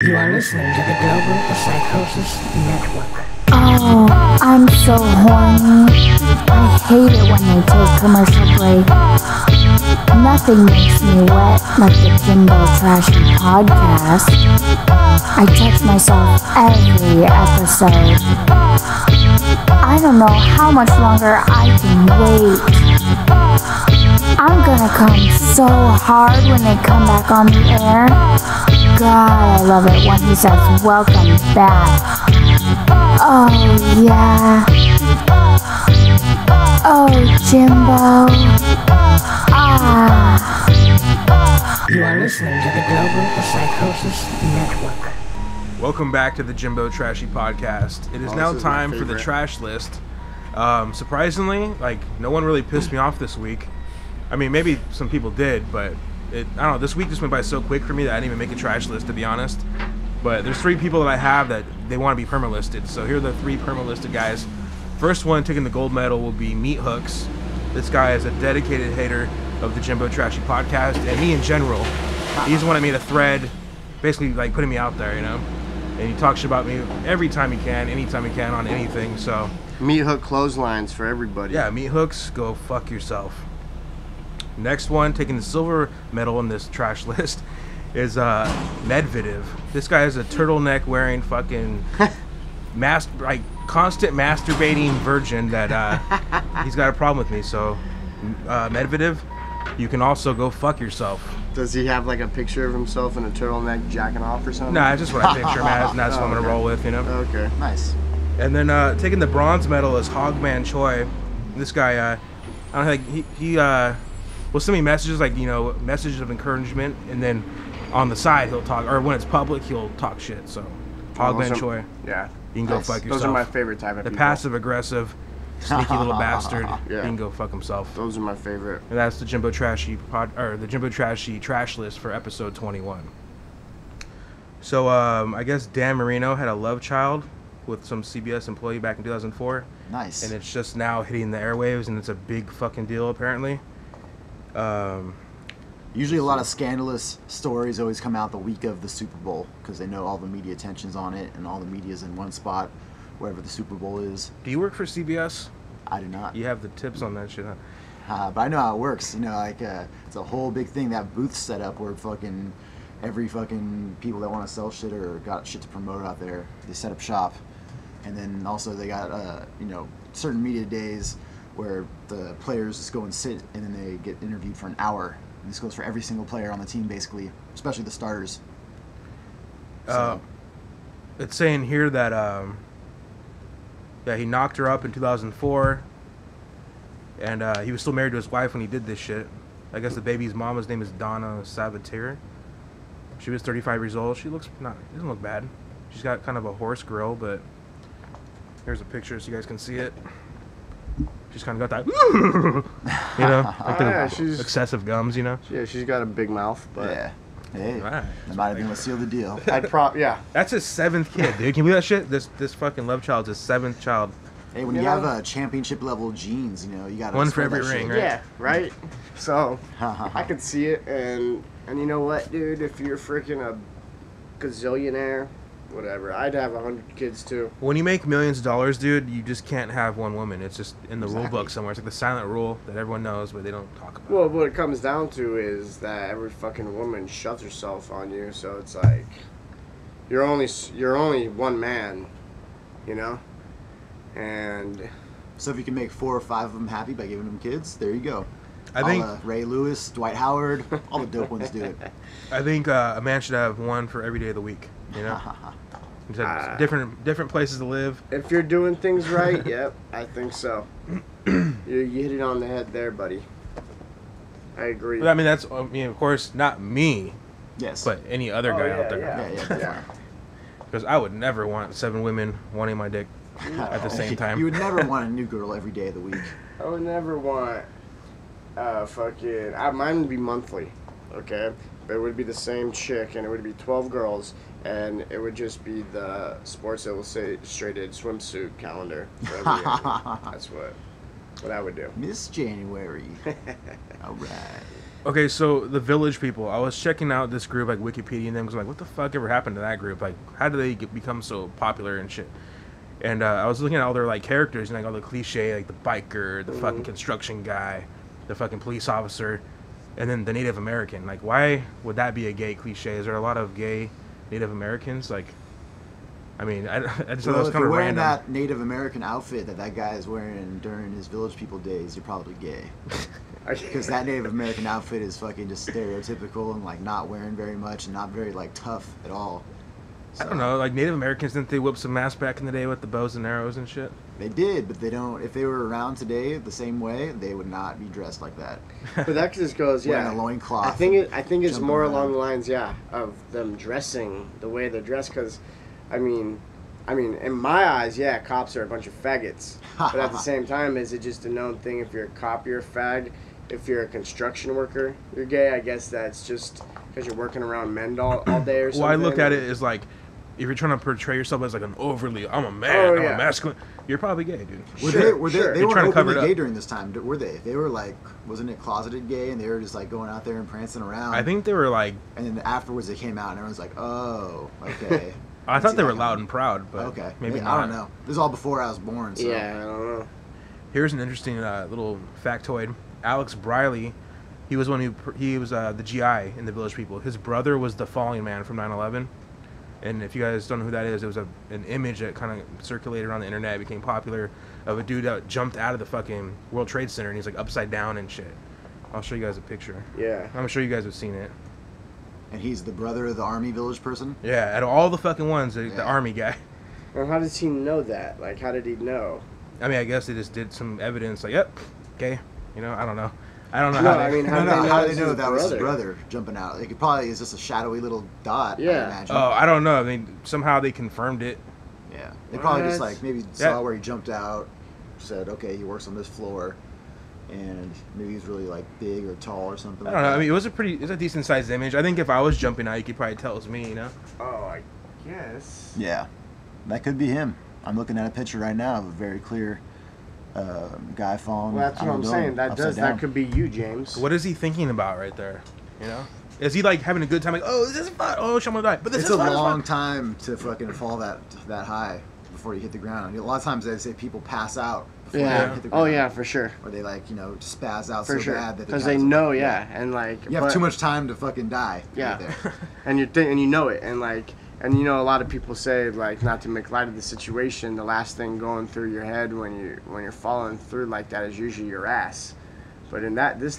You are listening to the Global Psychosis Network. Oh, I'm so horny. I hate it when they take commercial break. Nothing makes me wet like the Jimbo Trashy podcast. I touch myself every episode. I don't know how much longer I can wait. I'm gonna come so hard when they come back on the air. God, I love it when he says, "Welcome back." Oh, yeah. Oh, Jimbo. Ah. You are listening to the Global Psychosis Network. Welcome back to the Jimbo Trashy podcast. It is now time for the trash list. Surprisingly, no one really pissed me off this week. I mean, maybe some people did, but I don't know, this week just went by so quick for me that I didn't even make a trash list, to be honest. But there's 3 people that I have that they want to be perma-listed. So here are the 3 perma-listed guys. First one taking the gold medal will be Meat Hooks. This guy is a dedicated hater of the Jimbo Trashy podcast and me in general. He's the one that made a thread, basically putting me out there, you know. And he talks shit about me every time he can, anytime he can, on anything. So Meat Hook clotheslines for everybody. Yeah, Meat Hooks, go fuck yourself. Next one, taking the silver medal in this trash list, is Medvedev. This guy is a turtleneck wearing fucking constant masturbating virgin that he's got a problem with me. So Medvedev, you can also go fuck yourself. Does he have a picture of himself in a turtleneck jacking off or something? Nah, it's just what I picture him as, and that's what I'm gonna roll with, you know. Okay, nice. And then taking the bronze medal is Hogman Choi. This guy, I don't know, he will send me messages messages of encouragement, and then on the side he'll talk, or when it's public he'll talk shit. So Hogman Choi, yeah, you can go fuck yourself. Those are my favorite type of people. The passive aggressive, sneaky little bastard. Yeah. He can go fuck himself. Those are my favorite. And that's the Jimbo Trashy the Jimbo Trashy trash list for episode 21. So I guess Dan Marino had a love child with some CBS employee back in 2004. Nice. And it's just now hitting the airwaves, and it's a big fucking deal apparently. Usually a lot of scandalous stories always come out the week of the Super Bowl because they know all the media attention's on it and all the media's in one spot wherever the Super Bowl is. Do you work for CBS? I do not. You have the tips on that shit, huh? But I know how it works. It's a whole big thing, that booth set up where every people that want to sell shit or got shit to promote out there, they set up shop. And then also they got, certain media days where the players just go and sit and then they get interviewed for an hour. And this goes for every single player on the team, basically, especially the starters. So. It's saying here that he knocked her up in 2004, and he was still married to his wife when he did this shit. I guess the baby's mama's name is Donna Sabatier. She was 35 years old. She doesn't look bad. She's got kind of a horse grill, but here's a picture so you guys can see it. She's kind of got that, she's excessive gums, you know. Yeah, she's got a big mouth, but yeah. Hey, right. That might have been what sealed the deal. Yeah. That's his 7th kid, dude. Can you believe that shit? This fucking love child's his 7th child. Hey, when you have championship level genes, you got one for every ring, right? Yeah, right. So I could see it, and you know what, dude? If you're freaking a gazillionaire, whatever, I'd have 100 kids too. When you make millions of dollars, dude, you just can't have one woman. It's just in the rule book somewhere. It's like the silent rule that everyone knows, but they don't talk about. Well, what it comes down to is that every fucking woman shuts herself on you, so it's like you're only one man, you know. And so if you can make 4 or 5 of them happy by giving them kids, there you go. I think Ray Lewis, Dwight Howard, all the dope ones do it. I think a man should have one for every day of the week. You know, different places to live. If you're doing things right, yep, I think so. You hit it on the head there, buddy. I agree. But I mean, that's of course not me. Yes. But any other guy out there. Yeah. Because I would never want 7 women wanting my dick at the same time. You would never want a new girl every day of the week. I would never want mine would be monthly, okay? But it would be the same chick, and it would be 12 girls, and it would just be the Sports Illustrated swimsuit calendar for every year. That's what I would do. Miss January. All right. Okay, so the Village People. I was checking out this group, like Wikipedia, and them, because like, what the fuck ever happened to that group? Like, how did they become so popular and shit? And I was looking at all their like characters and like all the cliche, like the biker, the fucking construction guy, the fucking police officer, and then the Native American. Like, why would that be a gay cliche? Is there a lot of gay Native Americans? Like, I mean, I just thought that was kind of wearing random. that Native American outfit that guy is wearing during his Village People days, you're probably gay. Because that Native American outfit is fucking just stereotypical and like not wearing very much and not very like tough at all. So, I don't know, like Native Americans, didn't they whip some ass back in the day with the bows and arrows and shit? They did, but they don't. If they were around today the same way, they would not be dressed like that. But that just goes, Wearing a loincloth. I think it's jumping more around. along the lines, of them dressing the way they're dressed. Because, I mean, in my eyes, cops are a bunch of faggots. But at the same time, is it just a known thing? If you're a cop, you're a fag. If you're a construction worker, you're gay. I guess that's just because you're working around men all day or something. Well, I look at it as like, if you're trying to portray yourself as like an overly, I'm a man, I'm a masculine, you're probably gay, dude. They You're weren't trying to cover openly it up. gay during this time, were they? They were like, wasn't it closeted gay, and they were just like going out there and prancing around. I think they were like, and then afterwards they came out, and everyone's like, oh, okay. I thought they were loud and proud, but okay, maybe I not. don't know. This is all before I was born. So. Yeah, I don't know. Here's an interesting little factoid. Alex Briley, he was the GI in the Village People. His brother was the falling man from 9/11. And if you guys don't know who that is, it was an image that kind of circulated around the internet, became popular, of a dude that jumped out of the fucking World Trade Center and he's like upside down and shit. I'll show you guys a picture. Yeah. I'm sure you guys have seen it. And he's the brother of the army village person? Yeah, out of all the fucking ones, the army guy. Well, how does he know that? Like, how did he know? I mean, I guess they just did some evidence, like, yep, okay. You know, I don't know. I don't know No, how. I mean, How do they it's know his that was his brother? brother jumping out? Like, it probably is just a shadowy little dot, I Yeah. imagine. Oh, I don't know. I mean, somehow they confirmed it. Yeah. They probably just, What? like, maybe saw where he jumped out, said, okay, he works on this floor, and maybe he's really, like, big or tall or something I don't know. I mean, it was a decent sized image. I think if I was jumping out, you could probably tell it was me, you know? Oh, I guess. Yeah. That could be him. I'm looking at a picture right now of a very clear guy falling. Well, that's what I'm saying. That could be you, James. What is he thinking about right there? You know? Is he like having a good time? Like, oh, this is fun. Oh, someone died. But this It's is a fun. long time to fucking fall that high before you hit the ground. A lot of times they say people pass out before they hit the ground. Oh, yeah, for sure. Or they like, just spaz out For so sure. bad that Because they know, and like you have too much time to fucking die. Yeah. Right there. and and you know it, and like, and you know, a lot of people say, like, not to make light of the situation, the last thing going through your head when you're falling through like that is usually your ass. But in this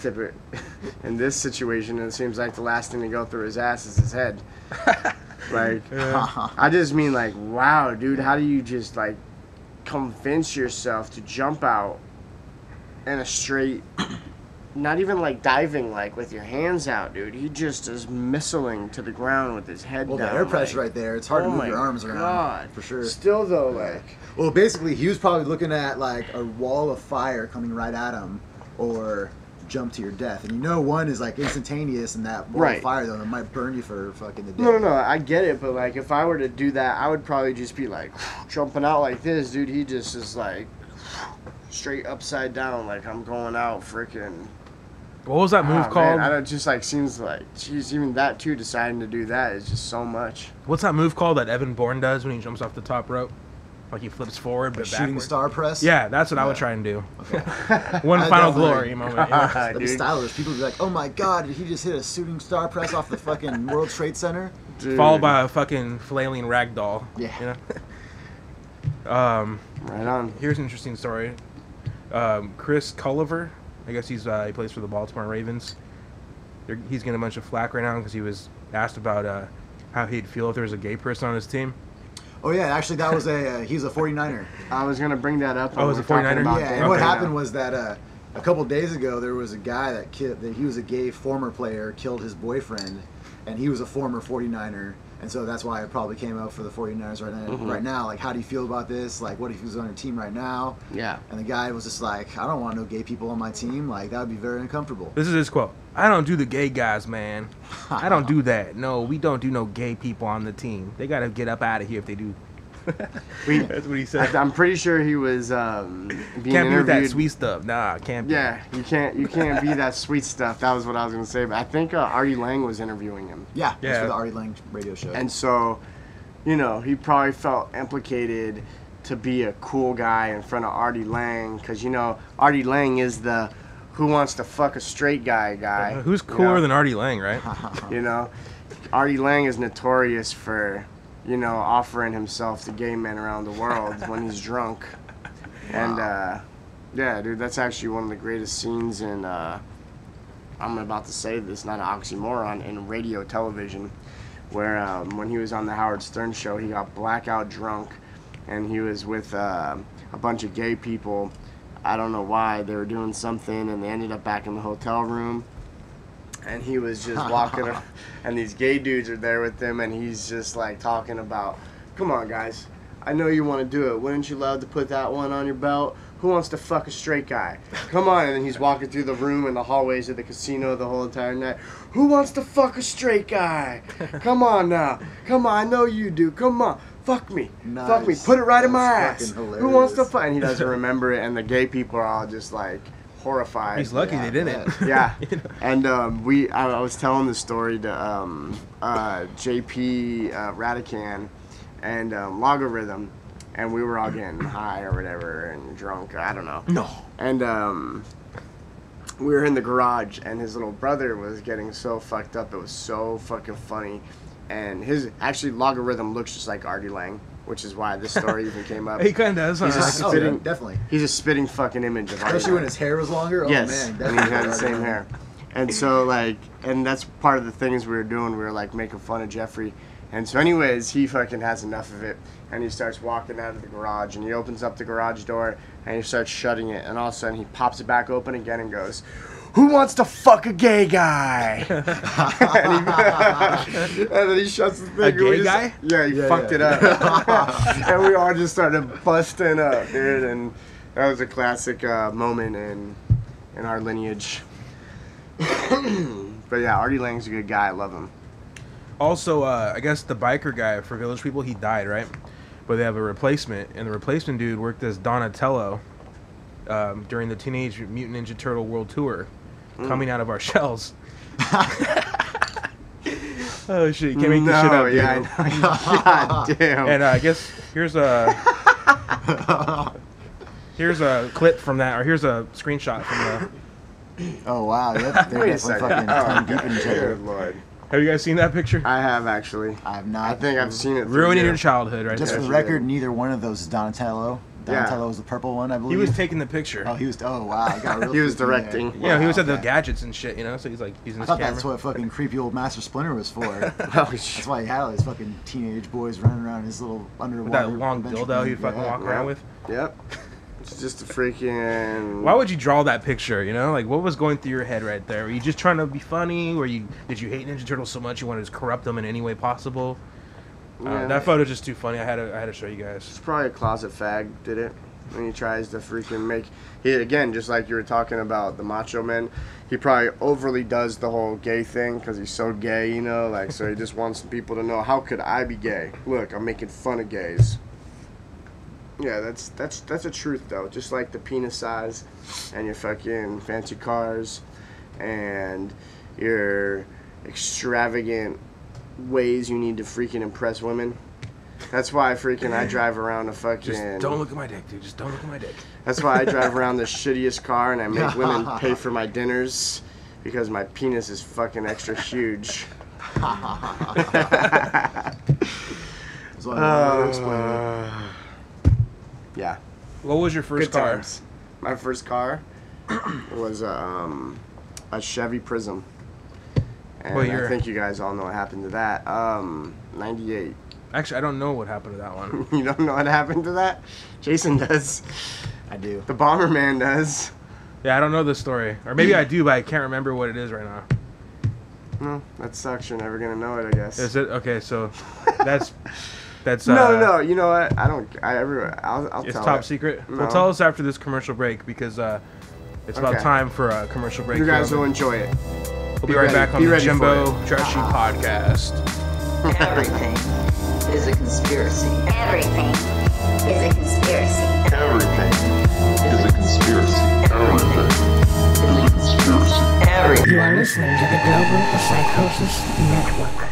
situation, it seems like the last thing to go through his ass is his head. Like, I just mean, like, wow, dude, how do you just like convince yourself to jump out in a straight? Not even like diving, like with your hands out, dude. He just is missiling to the ground with his head down. Well, the air pressure like, right there, it's hard to move your arms around. God. For sure. Still though, like, Well, basically, he was probably looking at like a wall of fire coming right at him, or jump to your death. And one is like instantaneous, and that wall of fire though, it might burn you for fucking the day. No, I get it, but like if I were to do that, I would probably just be like jumping out like this, dude. He just is like straight upside down, like I'm going out freaking. What was that move called? Man, I don't just like seems like, geez, even that too, deciding to do that is just so much. What's that move called that Evan Bourne does when he jumps off the top rope? Like he flips forward but Shooting backwards. star press. Yeah, that's what I would try and do. Okay. One I final definitely- glory moment. You know? That'd be stylish. People would be like, "Oh my God, did he just hit a shooting star press off the fucking World Trade Center?" Dude. Followed by a fucking flailing ragdoll. Yeah. You know? Right on. Here's an interesting story. Chris Culliver, I guess he plays for the Baltimore Ravens. He's getting a bunch of flack right now because he was asked about how he'd feel if there was a gay person on his team. Oh yeah, actually that was he's a 49er. I was gonna bring that up. Oh, was it 49er? Yeah, and what happened was that a couple days ago there was a guy that he was a gay former player, killed his boyfriend, and he was a former 49er. And so that's why it probably came up for the 49ers right now. Like, how do you feel about this? Like, what if he was on your team right now? Yeah. And the guy was just like, I don't want no gay people on my team. Like, that would be very uncomfortable. This is his quote. I don't do the gay guys, man. I don't do that. No, we don't do no gay people on the team. They got to get up out of here if they do. That's what he said. I'm pretty sure he was being Can't be with interviewed. that sweet stuff. Nah, can't be. Yeah, you can't be that sweet stuff. That was what I was gonna say. But I think Artie Lang was interviewing him. Yeah, it was Yeah. for the Artie Lang radio show. And so, you know, he probably felt implicated to be a cool guy in front of Artie Lang, because, you know, Artie Lang is the who wants to fuck a straight guy. Who's cooler than Artie Lang, right? You know, Artie Lang is notorious for, you know, offering himself to gay men around the world when he's drunk. And, yeah, dude, that's actually one of the greatest scenes in, I'm about to say this, not an oxymoron, in radio television, where when he was on the Howard Stern show, he got blackout drunk, and he was with a bunch of gay people. I don't know why. They were doing something, and they ended up back in the hotel room, and he was just walking around, and these gay dudes are there with him, and he's just like talking about, come on guys, I know you want to do it. Wouldn't you love to put that one on your belt? Who wants to fuck a straight guy? Come on. And then he's walking through the room and the hallways of the casino the whole entire night. Who wants to fuck a straight guy? Come on now. Come on, I know you do. Come on. Fuck me. Nice. Fuck me. Put it right in my That's ass. fucking Who wants to hilarious. fuck? And he doesn't remember it, and the gay people are all just like horrified. He's lucky Yeah, they didn't. Yeah, You know? and I was telling the story to JP Radican and Logarithm, and we were all getting high or whatever and drunk. I don't know. No. And we were in the garage, and his little brother was getting so fucked up. It was so fucking funny. And his actually Logarithm looks just like Artie Lang, which is why this story even came up. He kind of does. He's huh? a Oh, spitting- yeah, definitely. He's a spitting fucking image of Artie Especially when Lang. his hair was longer. Oh, Yes, man. and definitely he had the Artie same Lang. hair. And so, like, and that's part of the things we were doing. We were, like, making fun of Jeffrey. And so anyways, he fucking has enough of it. And he starts walking out of the garage. And he opens up the garage door. And he starts shutting it. And all of a sudden, he pops it back open again and goes, who wants to fuck a gay guy? and then he shuts the thing. A gay We just- guy? Yeah, he fucked it up. And we all just started busting up, dude. And that was a classic moment in our lineage. But yeah, Artie Lang's a good guy. I love him. Also, I guess the biker guy for Village People, he died, right? But they have a replacement, and the replacement dude worked as Donatello during the Teenage Mutant Ninja Turtle World Tour, coming out of our shells. Oh shit! You can't make this shit up, dude. Yeah, I know. God damn. And I guess here's a clip from that, or here's a screenshot from the. Oh, wow. Yep. They're Wait a definitely second. fucking tongue deep in each other. Good Lord. Have you guys seen that picture? I have actually. I have not. I think I've seen it. through Ruining you. your childhood, right Just there. for the record, neither one of those is Donatello. Yeah. Donatello was the purple one, I He believe. was taking the picture. Oh, he was. Oh, wow. I got real He was confused there. directing. Yeah, he was at the okay. gadgets and shit, you know. So he's like using I his thought camera. that's what fucking creepy old Master Splinter was for. Oh, That's why he had all these fucking teenage boys running around in his little underwater. With that long adventure dildo thing. he fucking Yeah. walk around with. Yep. It's just a freaking. Why would you draw that picture? You know, like what was going through your head right there? Were you just trying to be funny, or did you hate Ninja Turtles so much you wanted to corrupt them in any way possible? Yeah. That photo's just too funny. I had to show you guys. It's probably a closet fag did it. And he tries to freaking make. He again, just like you were talking about the Macho Man, he probably overly does the whole gay thing because he's so gay, you know. Like so, he just wants people to know, how could I be gay? Look, I'm making fun of gays. Yeah, that's a truth though. Just like the penis size, and your fucking fancy cars, and your extravagant ways you need to freaking impress women. That's why I drive around a fucking. Just don't look at my dick, dude. Just don't look at my dick. That's why I drive around the shittiest car and I make women pay for my dinners because my penis is fucking extra huge. That's why I wanted to explain it. Yeah. What was your first Good car? times. My first car was a Chevy Prism. And What year? I think you guys all know what happened to that. 98. Actually, I don't know what happened to that one. You don't know what happened to that? Jason does. I do. The Bomberman does. Yeah, I don't know the story, or maybe I do, but I can't remember what it is right now. No, that sucks. You're never gonna know it, I guess. Is it okay? So that's No. You know what? I'll It's tell top it. secret. No. Well, tell us after this commercial break because it's about Okay. time for a commercial break. You guys will enjoy it. We'll be be right ready. back on Be the ready for Jimbo it. Trashy podcast. Everything is a conspiracy. Everything is a conspiracy. Everything is a conspiracy. Everything is a conspiracy. Everything. You are listening to the Global Psychosis Network.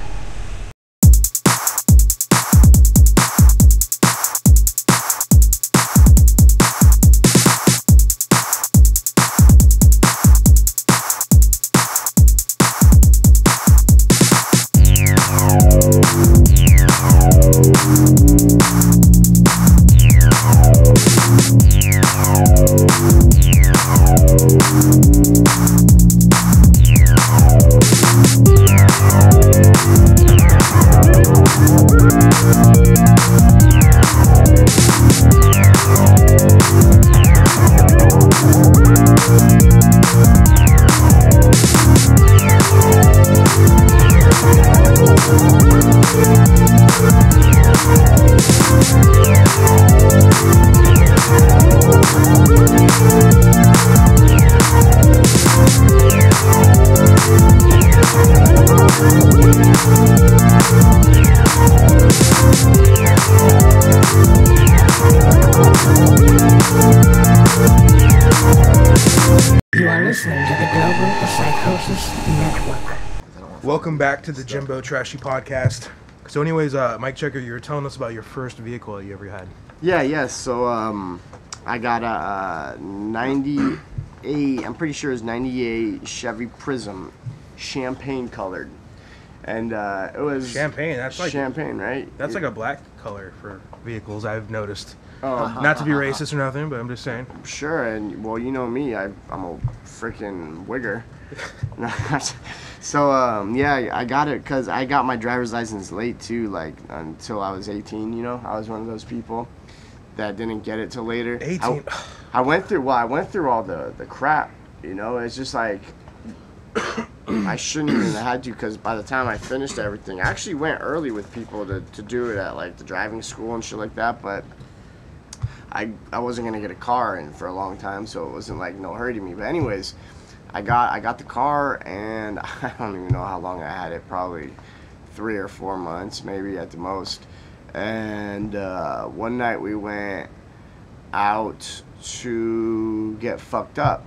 You are listening to the Global Psychosis Network. Welcome back to the Jimbo Trashy podcast. So anyways, Mike Checker, you were telling us about your first vehicle you ever had. Yeah. So I got a 98. I'm pretty sure it's 98 Chevy Prism, champagne colored, and it was Champagne, that's like champagne, right? That's like a black color for vehicles, I've noticed. Oh, Not to be racist or nothing, but I'm just saying. sure. And well, you know me, I'm a freaking wigger. So yeah, I got it because I got my driver's license late too, like until I was 18. You know, I was one of those people that didn't get it till later. 18. I went through all the crap. You know, it's just like I shouldn't even have had to, because by the time I finished everything, I actually went early with people to do it at like the driving school and shit like that, but I wasn't gonna get a car in for a long time, so it wasn't like no hurry to me. But anyways, I got the car, and I don't even know how long I had it, probably 3 or 4 months maybe at the most. And one night we went out to get fucked up.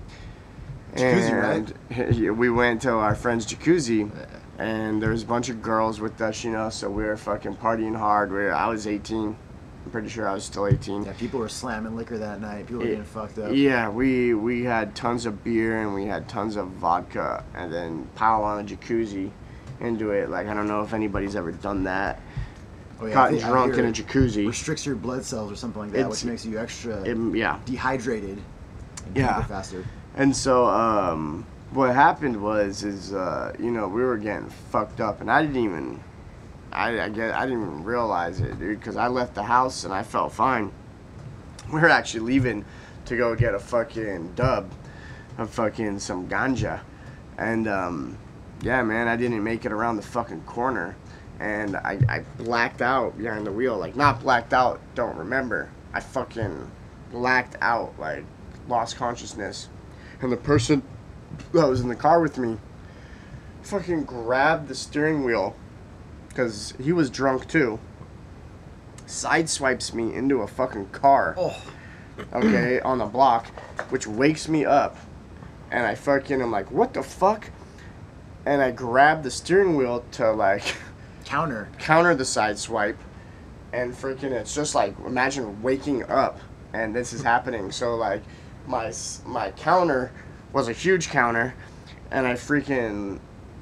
Jacuzzi, And we went to our friend's jacuzzi, and there was a bunch of girls with us, you know, so we were fucking partying hard. I was 18. I'm pretty sure I was still 18. Yeah, people were slamming liquor that night. People were getting fucked up. Yeah, we had tons of beer and we had tons of vodka, and then pile on a jacuzzi into it. Like, I don't know if anybody's ever done that. Oh, yeah, Gotten drunk in a jacuzzi. Restricts your blood cells or something like that, which makes you extra dehydrated and Yeah. faster. And so what happened was you know, we were getting fucked up, and I didn't even realize it, dude, because I left the house and I felt fine. We were actually leaving to go get a fucking dub of fucking some ganja, and yeah, man, I didn't make it around the fucking corner, and I blacked out behind the wheel. Like, not blacked out, don't remember. I fucking blacked out, like lost consciousness, and the person that was in the car with me fucking grabbed the steering wheel, because he was drunk too, sideswipes me into a fucking car, okay, on the block, which wakes me up, and I fucking am like, what the fuck? And I grab the steering wheel to like Counter the sideswipe, and freaking, it's just like, imagine waking up and this is happening. So like my counter was a huge counter, and I freaking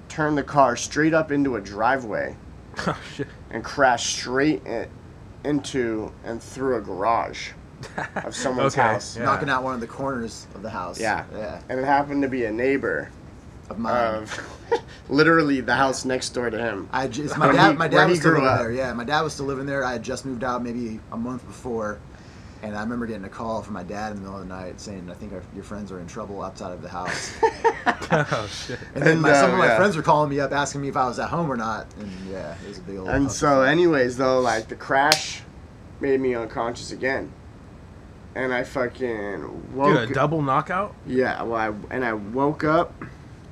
turned the car straight up into a driveway. Oh, shit. And crashed straight into and through a garage of someone's house. Yeah. knocking out one of the corners of the house. Yeah. Yeah. And it happened to be a neighbor Of mine. of literally the house next door to him. My Where dad he was still grew living up. there. Yeah, my dad was still living there. I had just moved out maybe a month before, and I remember getting a call from my dad in the middle of the night saying, "I think your friends are in trouble outside of the house." Oh, shit. And then some of my yeah. friends were calling me up asking me if I was at home or not, and yeah, it was a big old. And fucking so, thing. anyways, though, like, the crash made me unconscious again. And I fucking woke. Dude, a double knockout? Yeah, well, I woke up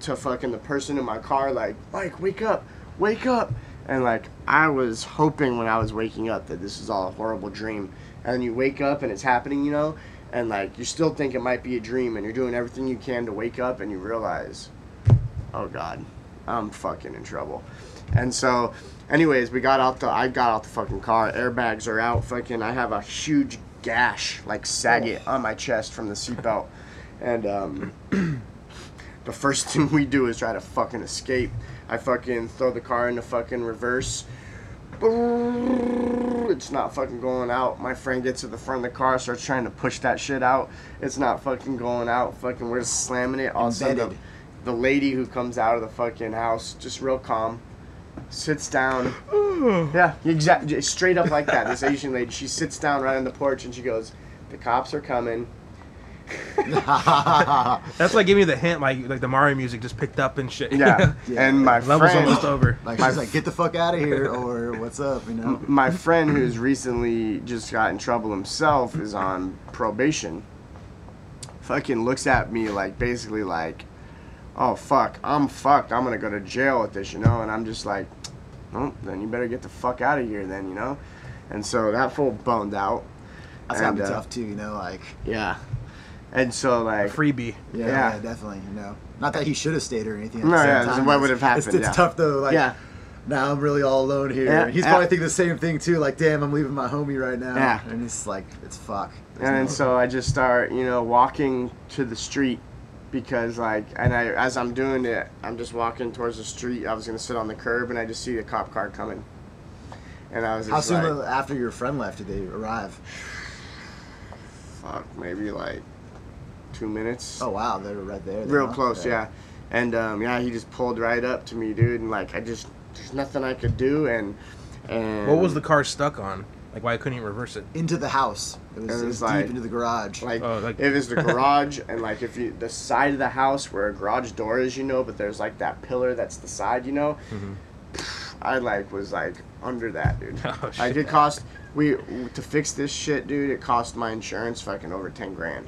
to fucking the person in my car, like, Mike, wake up, And like I was hoping when I was waking up that this is all a horrible dream. And you wake up and it's happening, you know, and like you still think it might be a dream, and you're doing everything you can to wake up, and you realize, oh God, I'm fucking in trouble. And so, anyways, I got out the fucking car. Airbags are out. Fucking, I have a huge gash, like sagging on my chest from the seatbelt. And the first thing we do is try to fucking escape. I fucking throw the car into fucking reverse. It's not fucking going out. My friend gets to the front of the car, starts trying to push that shit out. It's not fucking going out. Fucking, we're just slamming it. All of a sudden, the lady who comes out of the fucking house, just real calm, sits down. Yeah, exactly, straight up like that. This Asian lady, she sits down right on the porch and she goes, "The cops are coming." That's like giving me the hint, like the Mario music just picked up and shit. Yeah, and my level's friend, almost over. Like she's like, "Get the fuck out of here," or "What's up?" You know. My friend, who's recently just got in trouble himself, is on probation. Fucking looks at me like, basically like, "Oh fuck, I'm fucked. I'm gonna go to jail with this," you know. And I'm just like, "Oh, then you better get the fuck out of here, then," you know. And so that fool boned out. That's gotta be tough too, you know, like. Yeah. And so, like... freebie. Yeah, definitely, you know. Not that he should have stayed or anything. No, yeah, what would have happened, It's tough, though, like, now I'm really all alone here. Yeah, He's probably thinking the same thing, too, like, damn, I'm leaving my homie right now. Yeah. And it's like, it's fuck. And so I just start, you know, walking to the street because, like, as I'm doing it, I'm just walking towards the street. I was going to sit on the curb, and I just see a cop car coming. And I was just How soon after your friend left did they arrive? Fuck, maybe, like... 2 minutes. Oh wow, they were right there. Real close, yeah. And he just pulled right up to me, dude, and like there's nothing I could do, and what was the car stuck on? Like, why couldn't you reverse it? Into the house. It was like, deep into the garage. Like it was the garage, and like if you the side of the house where a garage door is, you know, but there's like that pillar that's the side, you know. Mm-hmm. I was under that, dude. Oh, shit. Like it cost to fix this shit, dude. It cost my insurance fucking over $10,000.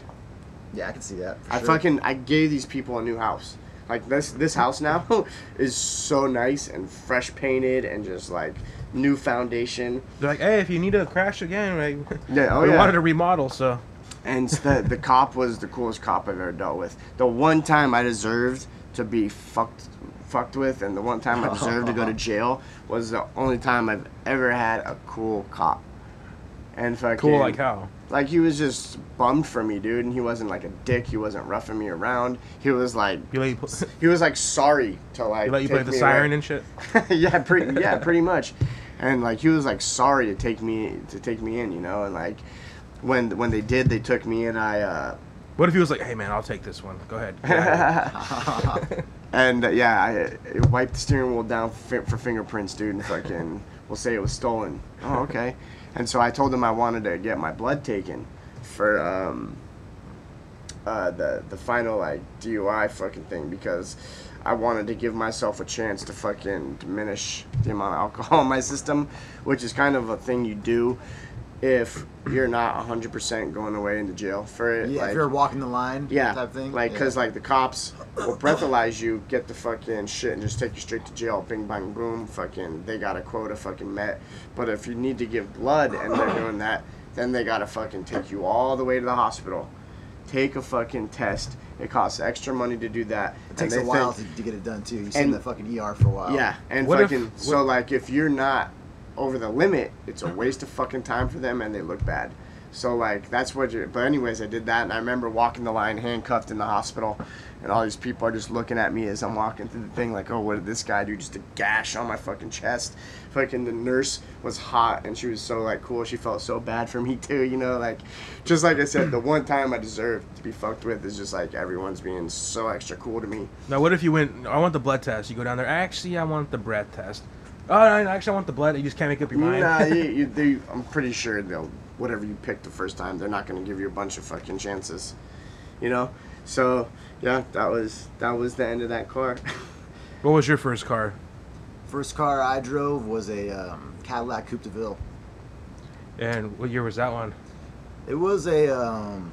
Yeah, I can see that. I gave these people a new house. Like this house now is so nice and fresh painted and just like new foundation. They're like, hey, if you need to crash again, like, we wanted to remodel, so. And the cop was the coolest cop I've ever dealt with. The one time I deserved to be fucked with, and the one time I deserved to go to jail was the only time I've ever had a cool cop. And fucking cool, like how? Like, he was just bummed for me, dude, and he wasn't like a dick. He wasn't roughing me around. He was like, he was like sorry to like. He let you play the siren and shit. Yeah, pretty much. And like he was like sorry to take me in, you know. And like when they did, they took me in. What if he was like, hey man, I'll take this one. Go ahead. And I wiped the steering wheel down for fingerprints, dude, and fucking we'll say it was stolen. Oh, okay. And so I told him I wanted to get my blood taken for the final like DUI fucking thing, because I wanted to give myself a chance to fucking diminish the amount of alcohol in my system, which is kind of a thing you do if you're not 100% going away into jail for it. Yeah, like, if you're walking the line, yeah, type thing. Like, because like the cops will breathalyze you, get the fucking shit, and just take you straight to jail. Bing, bang, boom. Fucking, they got a quota fucking met. But if you need to give blood and they're doing that, then they gotta fucking take you all the way to the hospital, take a fucking test. It costs extra money to do that. It takes a while to get it done too. You sit in the fucking ER for a while. Yeah, and so like if you're not over the limit, it's a waste of fucking time for them, and they look bad. So like that's what you're. But anyways, I did that, and I remember walking the line handcuffed in the hospital, and all these people are just looking at me as I'm walking through the thing, like, oh, what did this guy do? Just a gash on my fucking chest. Fucking the nurse was hot, and she was so like cool. She felt so bad for me too, you know. Like, just like I said, the one time I deserve to be fucked with is just like everyone's being so extra cool to me. Now, what if you went? I want the blood test. You go down there. Actually, I want the breath test. Oh, no, actually, I want the blood. You just can't make up your mind. Nah, I'm pretty sure they'll, whatever you pick the first time, they're not going to give you a bunch of fucking chances, you know? So, yeah, that was the end of that car. What was your first car? First car I drove was a Cadillac Coupe de Ville. And what year was that one? It was a,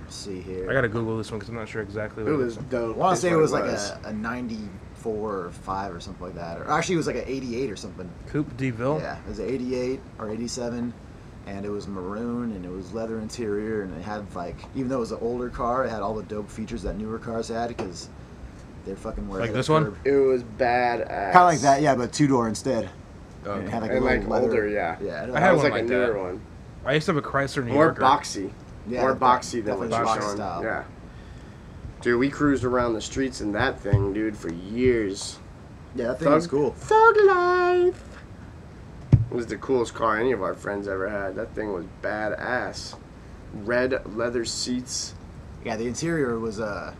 let's see here. I got to Google this one because I'm not sure exactly what it was. Dope. I want to say it was like a 94 4 or 5 or something like that. Or actually, it was like an 88 or something. Coupe de Ville. Yeah, it was an 88 or 87, and it was maroon, and it was leather interior, and it had like, even though it was an older car, it had all the dope features that newer cars had because they're fucking wearing Like this one? It was badass. Kind of like that, yeah, but 2-door instead. Okay. And it had like a And little like leather. older, yeah. Yeah, I That had was one like a like newer that. one. I used to have a Chrysler New More Yorker. boxy. Yeah, More boxy than definitely what you're boxy showing. style. Yeah. Dude, we cruised around the streets in that thing, dude, for years. Yeah, that thing was cool. Thug life. It was the coolest car any of our friends ever had. That thing was badass. Red leather seats. Yeah, the interior was a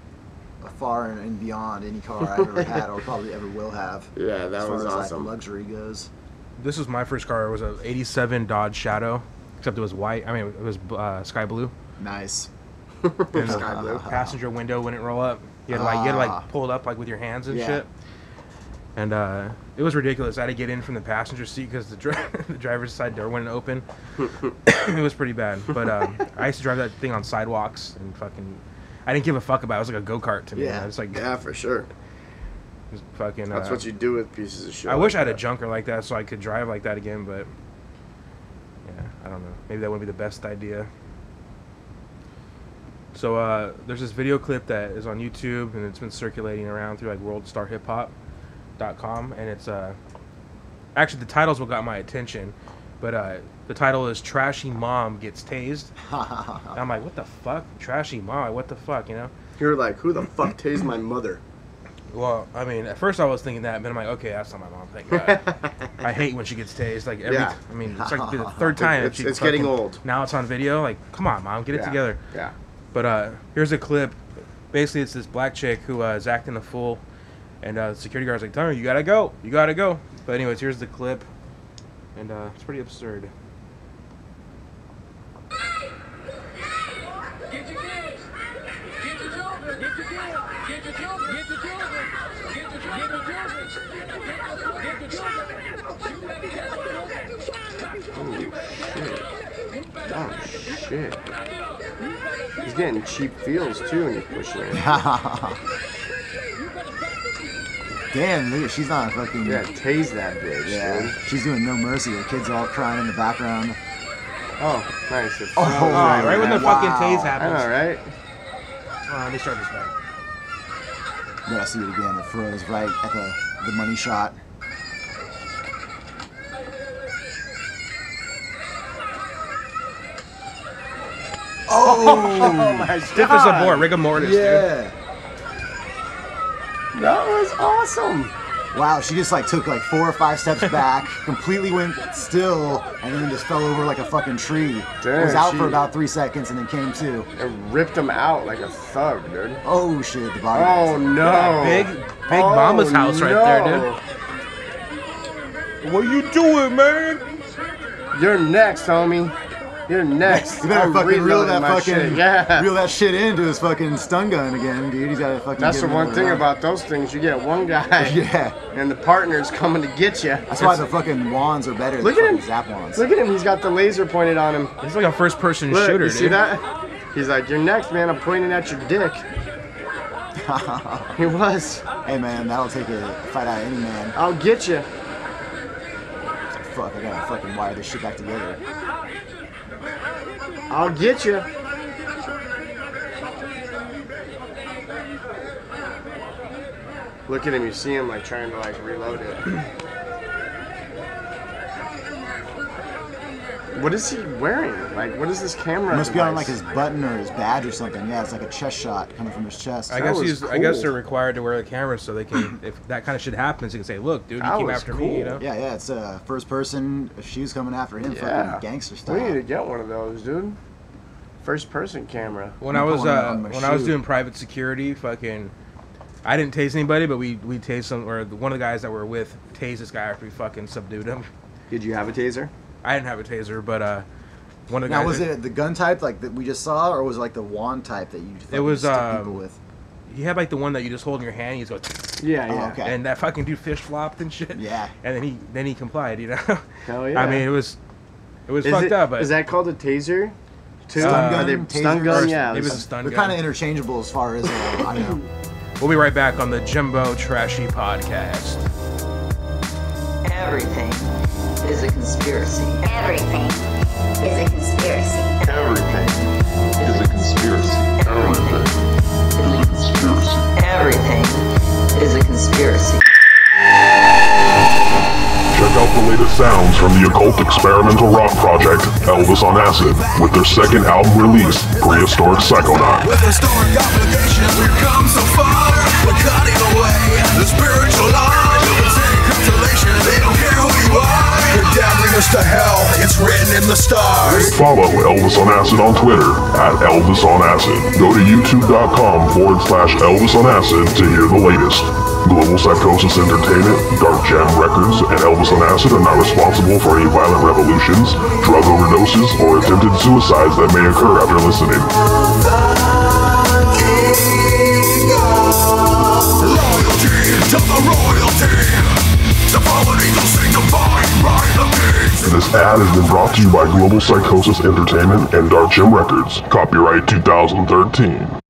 far and beyond any car I've ever had or probably ever will have. Yeah, that as far was as awesome. like luxury goes. This was my first car. It was a '87 Dodge Shadow, except it was white. I mean, it was sky blue. Nice. And Sky blue. passenger window wouldn't roll up. You had to like pull it up like with your hands and Yeah. shit. And it was ridiculous. I had to get in from the passenger seat because the driver's side door wouldn't open. It was pretty bad. But I used to drive that thing on sidewalks and fucking. I didn't give a fuck about it. It was like a go-kart to me. Yeah. I was like, Yeah, for sure. it was fucking. That's what you do with pieces of shit. I wish like I had a that. junker like that so I could drive like that again, but yeah, I don't know. Maybe that wouldn't be the best idea. So there's this video clip that is on YouTube and it's been circulating around through like worldstarhiphop.com, and it's actually the title's what got my attention, but the title is "Trashy Mom Gets Tased." And I'm like, what the fuck? Trashy mom? What the fuck? You know? You're like, who the fuck tased my mother? Well, I mean, at first I was thinking that, but I'm like, okay, that's not my mom. Thank God. I hate when she gets tased. Like every, Yeah. I mean, it's like the third time. It's she getting fucking- old. Now it's on video. Like, come on, mom, get it Yeah. together. Yeah. But here's a clip. Basically, it's this black chick who is acting a fool, and the security guard's like, "Tell her, you gotta go, you gotta go." But anyways, here's the clip, and it's pretty absurd. Get your kids. Get your children. Get your kids. Get your children. Get your children. Get your children. Get your children. Oh, shit. He's getting cheap feels, too, when he's pushing it. Damn, look at, she's not fucking. Yeah, tase that bitch, Yeah, dude. she's doing no mercy. Her kids are all crying in the background. Oh, nice. It Oh, froze Right when the wow. fucking tase I happens. know, right? Let me start this back. You gotta see it again. It froze right at the money shot. Oh, my Stiff as a board, rigor mortis, dude. Yeah. That was awesome. Wow, she just like took like 4 or 5 steps back, completely went still, and then just fell over like a fucking tree. Damn, was out she- for about 3 seconds and then came to. It ripped him out like a thug, dude. Oh shit, the body. Oh, no. Big mama's house right there, dude. What you doing, man? You're next, homie. You're next. You better I'm fucking reel reloading that my fucking shit. Yeah. reel that shit into his fucking stun gun again, dude. He's gotta fucking. That's get the him one over thing there. about those things. You get one guy, Yeah. and the partner's coming to get you. That's why the fucking wands are better Look than at him. fucking zap wands. Look at him. He's got the laser pointed on him. It's like a first-person Look, shooter, you dude. see that? He's like, you're next, man. I'm pointing at your dick. He was. Hey man, that'll take a fight out of any man. I'll get you. Fuck, I gotta fucking wire this shit back together. I'll get you. Look at him. You see him like trying to like reload it. What is he wearing? Like, what is this camera? Must be on like device? his button or his badge or something. Yeah, it's like a chest shot coming from his chest. I That guess was I guess cool. they're required to wear the camera so they can, if that kind of shit happens, they can say, "Look, dude, you That came was after me," you cool. know. Yeah, it's first person. If she was coming after him, Yeah. fucking gangster We style. need to get one of those, dude. First person camera. When You I put was one on my when I was shoe. doing private security, fucking, I didn't tase anybody, but we tased some, or one of the guys that we're with tased this guy after we fucking subdued him. Did you have a taser? I didn't have a taser, but one of the Now, guys. was it the gun type like that we just saw, or was it like the wand type that you fucking was, stick people with? He had like the one that you just hold in your hand. You just go, Yeah, Oh, yeah. okay. and that fucking dude fish flopped and shit. Yeah. And then he complied, you know. Hell yeah. I mean, it was Is fucked it- up, but is that called a taser? Too? Stun gun, Are they taser? stun gun? Or- Yeah. it was a it's- stun They're gun. kind of interchangeable as far as I know. We'll be right back on the Jimbo Trashy podcast. Everything is a conspiracy. Everything is a conspiracy. Everything is a conspiracy. Everything is a conspiracy. Everything is a conspiracy. Check out the latest sounds from the occult experimental rock project, Elvis on Acid, with their second album release, Prehistoric Psychonaut. With historic obligations, we've come so far. We're cutting away the spiritual line. Consolation, they don't care who you are. You're damning us to hell, it's written in the stars. Follow Elvis on Acid on Twitter, @Elvis on Acid. Go to youtube.com/Elvis on Acid to hear the latest. Global Psychosis Entertainment, Dark Jam Records, and Elvis on Acid are not responsible for any violent revolutions, drug overdoses, or attempted suicides that may occur after listening. This ad has been brought to you by Global Psychosis Entertainment and Dark Jam Records. Copyright 2013.